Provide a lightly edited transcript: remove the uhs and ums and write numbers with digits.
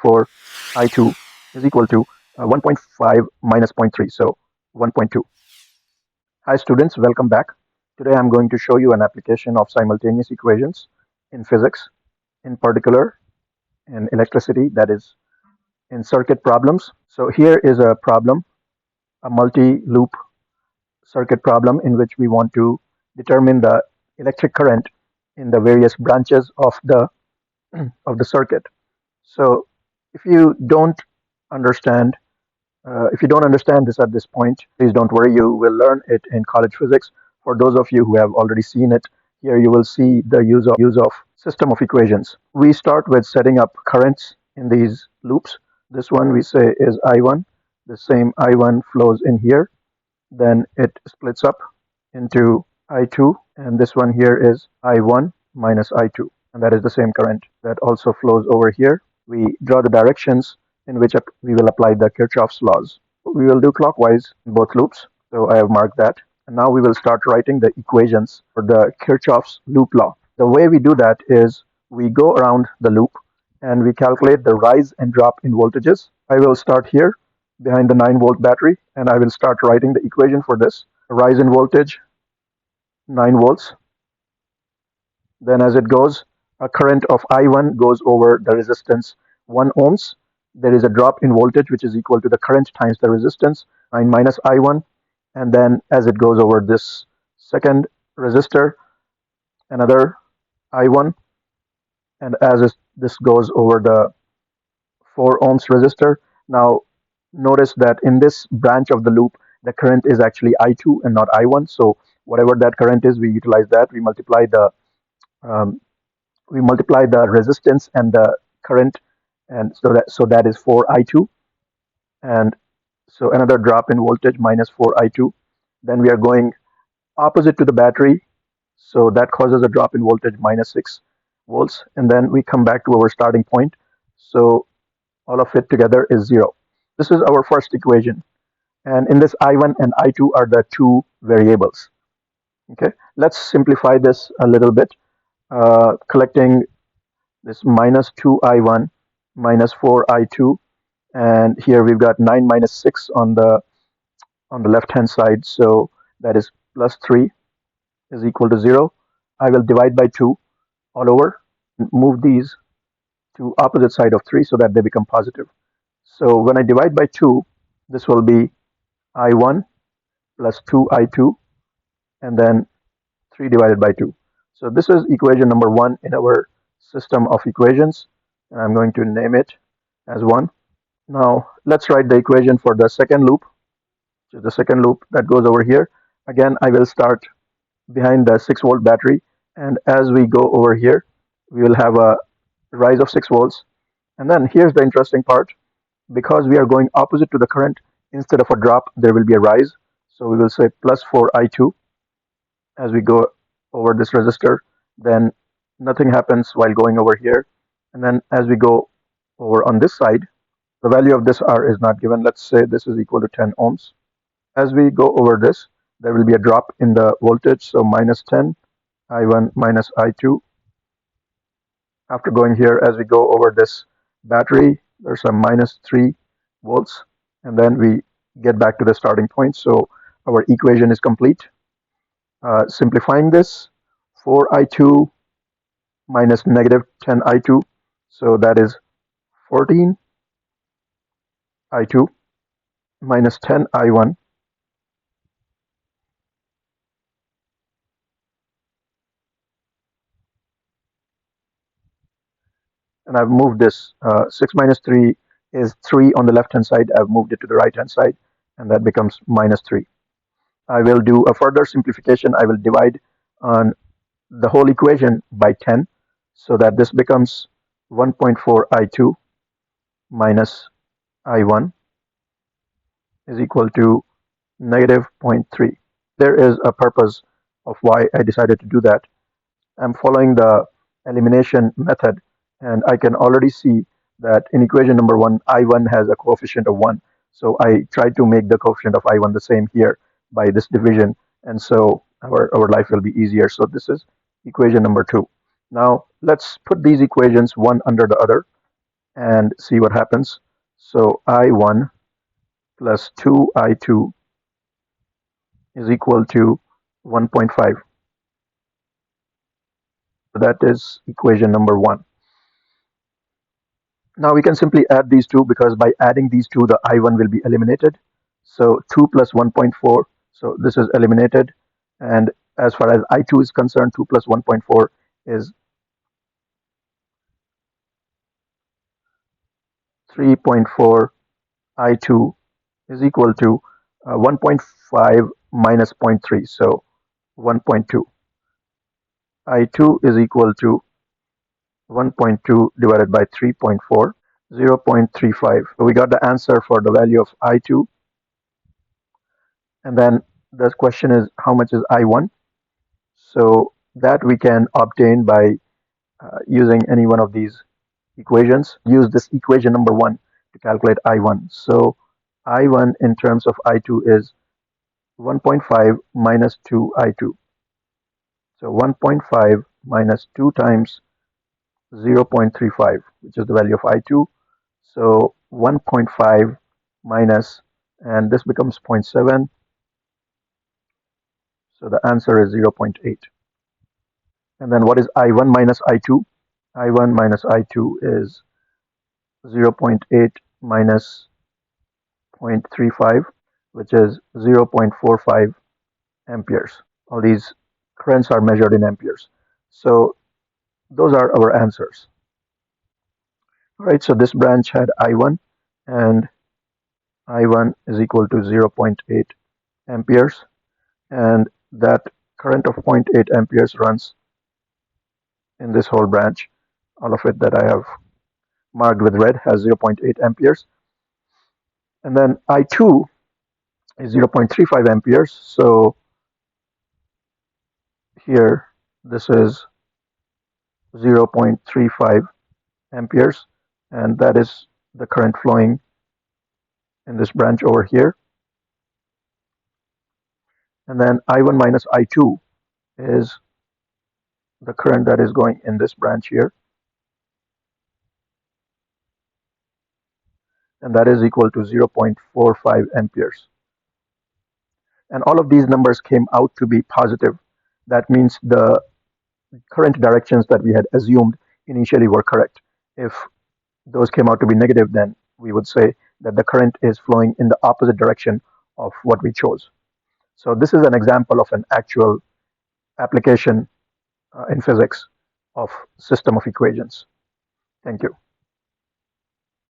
for I2 is equal to 1.5 minus 0.3, so 1.2. Hi students, welcome back. Today I'm going to show you an application of simultaneous equations in physics, in particular in electricity, that is in circuit problems. So here is a problem, a multi-loop circuit problem in which we want to determine the electric current in the various branches of the circuit. So if you don't understand this at this point, please don't worry, you will learn it in college physics. For those of you who have already seen it, here you will see the use of system of equations. We start with setting up currents in these loops. This one we say is I1. The same I1 flows in here. Then it splits up into I2, and this one here is I1 minus I2, and that is the same current that also flows over here. We draw the directions in which we will apply the Kirchhoff's laws. We will do clockwise in both loops, so I have marked that. And now we will start writing the equations for the Kirchhoff's loop law. The way we do that is we go around the loop and we calculate the rise and drop in voltages. I will start here behind the 9-volt battery, and I will start writing the equation for this. A rise in voltage, 9 volts. Then as it goes, a current of I1 goes over the resistance 1 ohms. There is a drop in voltage which is equal to the current times the resistance, 9 minus I1. And then as it goes over this second resistor, another I1. And as this goes over the 4 ohms resistor. Now notice that in this branch of the loop, the current is actually I2 and not I1. So whatever that current is, we utilize that. We multiply the resistance and the current, and so that is 4I2, and so another drop in voltage minus 4I2. Then we are going opposite to the battery, so that causes a drop in voltage minus 6 volts, and then we come back to our starting point. So all of it together is 0. This is our first equation, and in this I1 and I2 are the two variables. Okay, let's simplify this a little bit, collecting this minus 2I1 minus 4I2, and here we've got 9 minus 6 on the left hand side, so that is plus 3 is equal to 0. I will divide by 2 all over, move these to opposite side of 3 so that they become positive. So when I divide by 2, this will be I1 plus 2I2, and then 3 divided by 2. So this is equation number 1 in our system of equations, and I'm going to name it as 1. Now let's write the equation for the second loop, which is the second loop that goes over here. Again, I will start behind the 6-volt battery, and as we go over here, we will have a rise of 6 volts. And then here's the interesting part. Because we are going opposite to the current, instead of a drop, there will be a rise. So we will say plus 4I2 as we go over this resistor. Then nothing happens while going over here. And then as we go over on this side, the value of this R is not given. Let's say this is equal to 10 ohms. As we go over this, there will be a drop in the voltage, so minus 10 I1 minus I2. After going here, as we go over this battery, there's a minus 3 volts, and then we get back to the starting point. So our equation is complete. Simplifying this, 4I2 minus negative 10I2, so that is 14I2 minus 10I1. And I've moved this 6 minus 3 is 3 on the left hand side. I've moved it to the right hand side, and that becomes minus 3. I will do a further simplification. I will divide on the whole equation by 10, so that this becomes 1.4I2 minus I1 is equal to negative 0.3. There is a purpose of why I decided to do that. I'm following the elimination method, and I can already see that in equation number 1, I1 has a coefficient of 1. So I tried to make the coefficient of I1 the same here by this division, and so our life will be easier. So this is equation number 2. Now let's put these equations one under the other, and see what happens. So I1 plus 2I2 is equal to 1.5. So that is equation number 1. Now we can simply add these two, because by adding these two, the I1 will be eliminated. So 2 plus 1.4, so this is eliminated. And as far as I2 is concerned, 2 plus 1.4 is 3.4. I2 is equal to 1.5 minus 0.3, so 1.2. I2 is equal to 1.2 divided by 3.4, 0.35. So we got the answer for the value of I2. And then the question is, how much is I1? So that we can obtain by using any one of these equations. Use this equation number 1 to calculate I1. So I1 in terms of I2 is 1.5 minus 2I2. So 1.5 minus 2 times 0.35, which is the value of I2. So 1.5 minus, and this becomes 0.7. So the answer is 0.8. And then what is I1 minus I2? I1 minus I2 is 0.8 minus 0.35, which is 0.45 amperes. All these currents are measured in amperes. So those are our answers. All right, so this branch had I1, and I1 is equal to 0.8 amperes, and that current of 0.8 amperes runs in this whole branch. All of it that I have marked with red has 0.8 amperes. And then I2 is 0.35 amperes. So here, this is 0.35 amperes, and that is the current flowing in this branch over here. And then I1 minus I2 is the current that is going in this branch here, and that is equal to 0.45 amperes. And all of these numbers came out to be positive. That means the current directions that we had assumed initially were correct. If those came out to be negative, then we would say that the current is flowing in the opposite direction of what we chose. So this is an example of an actual application in physics of system of equations. Thank you.